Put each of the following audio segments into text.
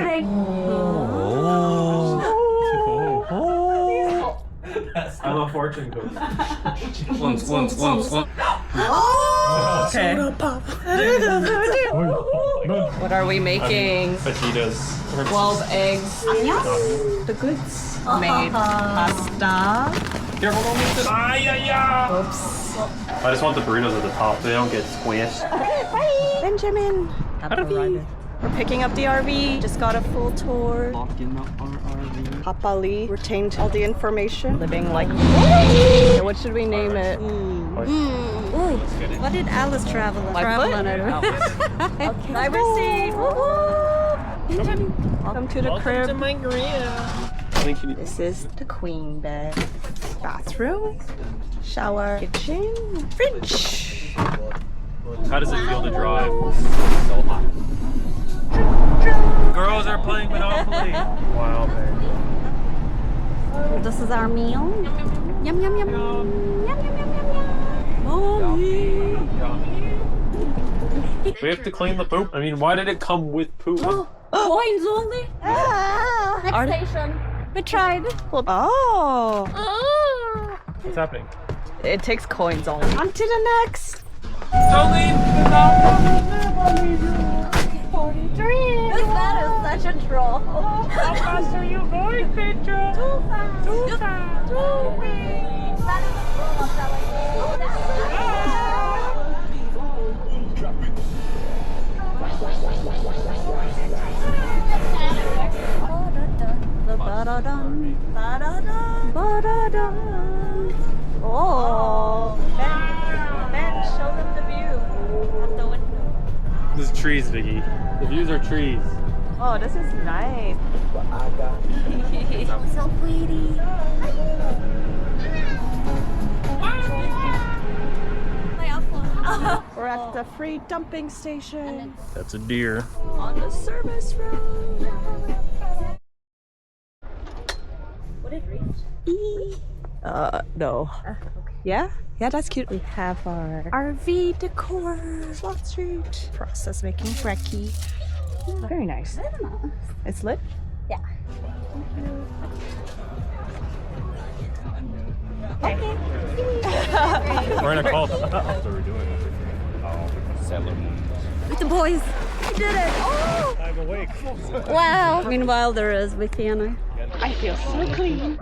ring. I'm a fortune cookie. Once. Okay. What are we making? Fajitas. 12 eggs. The goods. Made pasta. Careful, don't mix it. Oops. I just want the burritos at the top so they don't get squished. Benjamin. We're picking up the RV. Just got a full tour. Locked in our RV. Papa Lee retained all the information. Living like. Okay, what should we name it? What did Alice travel on? Lightfoot? Okay. Driver's seat. Welcome to the crib. This is the queen bed. Bathroom. Shower. Kitchen. Fridge. How does it feel to drive? So hot. Girls are playing Monopoly. Wow, man. This is our meal. Yum, yum, yum. Yum, yum, yum, yum, yum. We have to clean the poop. I mean, why did it come with poop? Coins only? Next station. We tried. Oh. What's happening? It takes coins only. On to the next. Jolene! 43. This man is such a troll. How fast are you going, Petra? Too fast. Too fast. That is a troll. I'm telling Oh, Ben, show them the view at the window. This is trees, Vicky. The views are trees. Oh, this is nice. So pretty. We're at the free dumping station That's a deer. on the service road. Would it reach? No. Yeah? Yeah, that's cute. We have our RV decor. Slot Street. Process making brekkie. Very nice. It's lit? Yeah. We're in a cult. That's what we're doing. Salmo. With the boys. We did it. Oh! I'm awake. Wow. Meanwhile, there is Vicky and I feel so clean.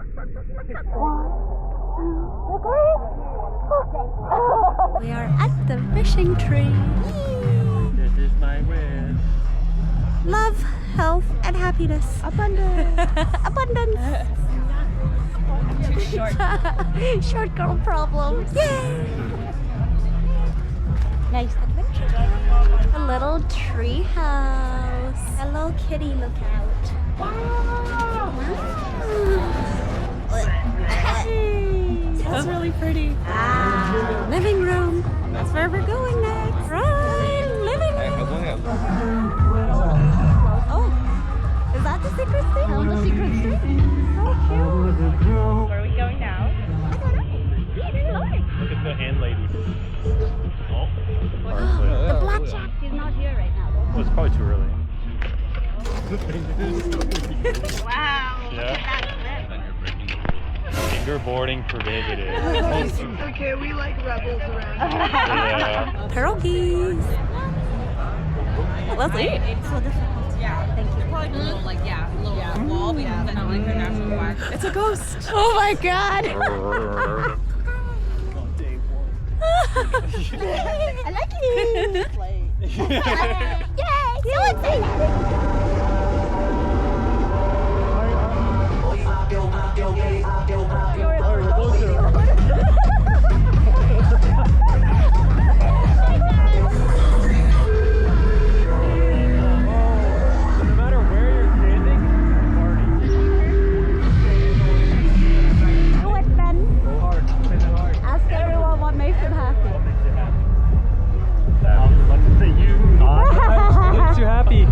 we are at the fishing tree. This is my wish. Love, health, and happiness. Abundance. Abundance. Too short. Short girl problem. Yay! Nice adventure. A little tree house. Hello, kitty, look out. Wow. That's really pretty. Living room. That's where we're going next. Right, living room. Oh, is that the secret thing? Oh, the secret thing. So cute. Where are we going now? I don't know. Look at the hand lady. Oh. The blackjack is not here right now. Well, it's probably too early. Wow. Yeah. Fingerboarding prohibited. Okay, we like rebels around. Yeah. Pierogies. Let's eat. So this thank you. Little wall, but not like the natural wax. It's a ghost. Oh my god. I like it. Yay! So excited. No matter where you're standing, party. Do it, Ben. Go hard. Ask everyone what makes them happy. I was about to say you. What makes you happy?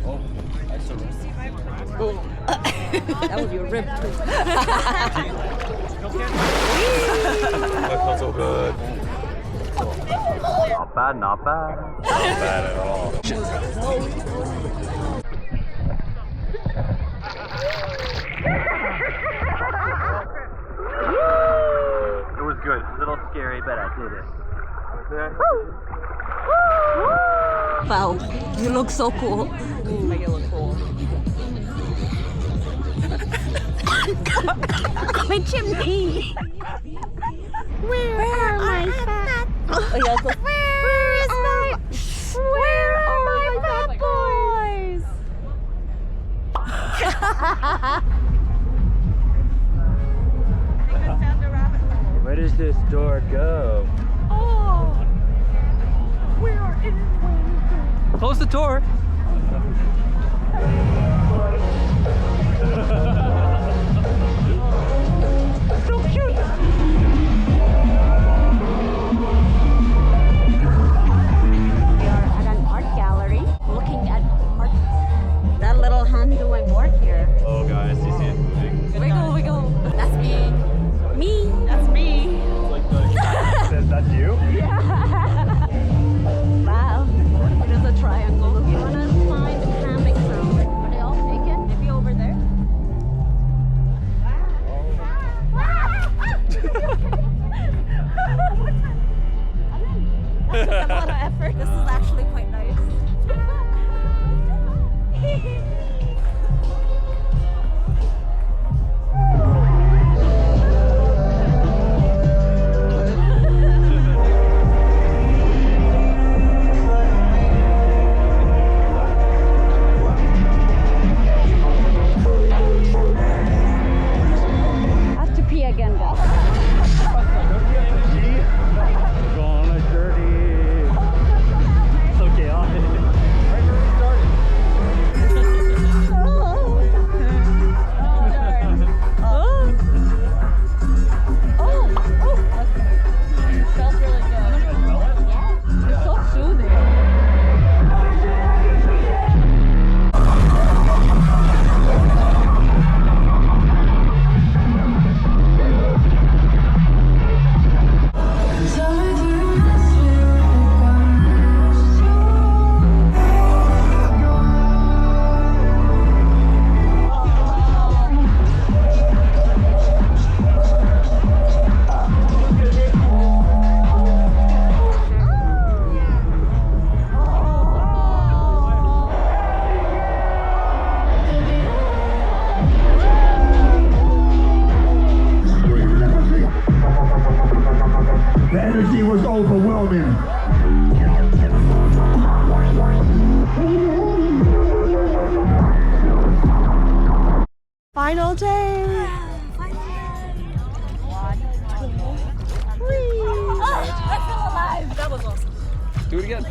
Oh, I surrender. That was your rib. That felt so good. Not bad, not bad. Not bad at all. It was good. A little scary, but I did it. Wow, you look so cool. Make it look cool. My chimney. Where are my fat? Where are my fat boys? Where does this door go? Oh, we are in. Close the door. So cute. We are at an art gallery looking at art. That little hand doing work here. Oh, guys, you see it moving? Wiggle, wiggle. That's me. Me. That's me. It's like the says that's you? Wow. It is a triangle. We want to find a hammock sound. Are they all taken? Maybe over there? That took a lot of effort. This is actually quite nice. I have to pee again, guys. Gonna dirty. So chaotic. Right where we started. Felt really good. Yeah, it's so soothing. The energy was overwhelming. Final day. I feel alive. That was awesome. Do it again.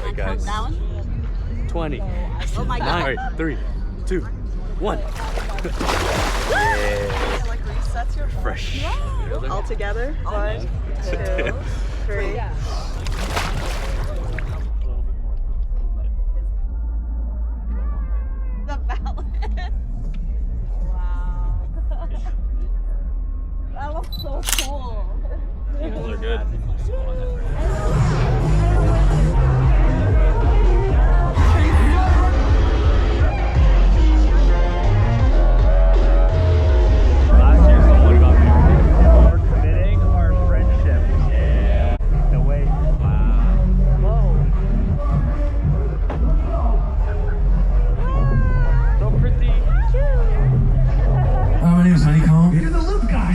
Wait, guys. Down. 20. Oh my god. All right, 3, 2, 1. Like resets your Fresh. all together. 1, 2, 3. The balance. Wow. That looks so cool. Those are good. Last year someone got married. We're committing our friendship. Yeah. No way. Wow. Whoa. So pretty. My name is Honeycomb. You're the loop guy.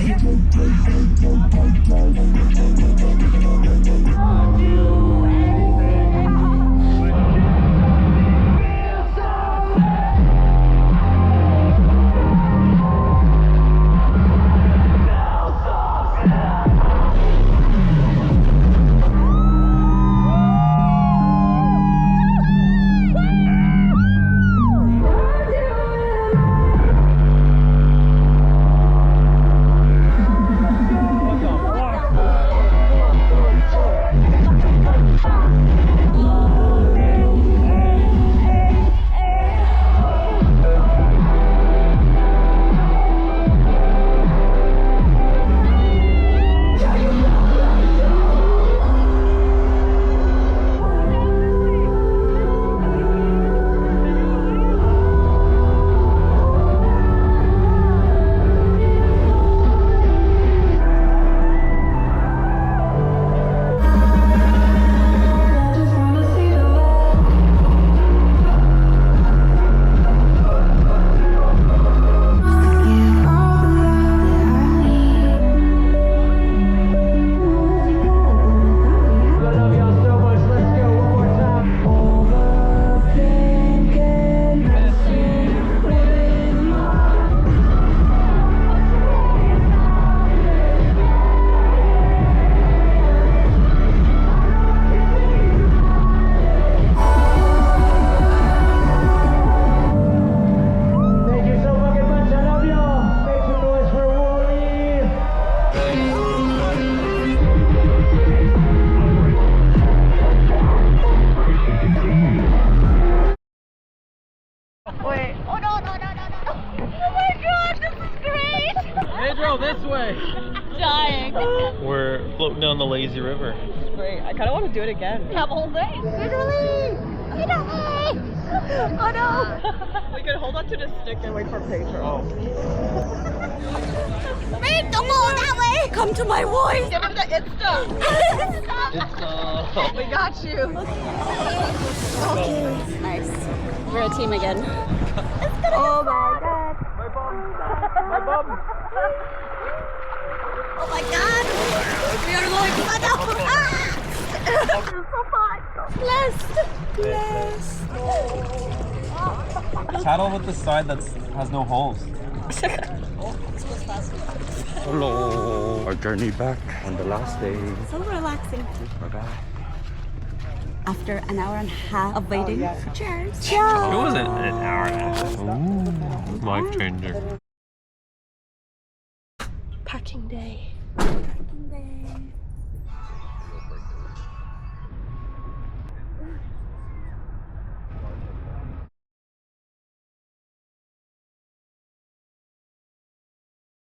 floating down the lazy river. Great. I kind of want to do it again. Have all day. Literally. Oh no. We could hold on to the stick and wait for Pedro. Oh. Babe, don't go that way. Come to my voice. Give him the Insta. We got you. Okay. Nice. We're a team again. Oh my god. My bum. Oh my god. We are going to my house. This is so fun. Blessed. Paddle with the side that has no holes. Hello. Our journey back on the last day. So relaxing. Bye-bye. After an hour and a half of waiting. Cheers. It wasn't an hour and a half. Ooh, life changer. Packing day. Packing day.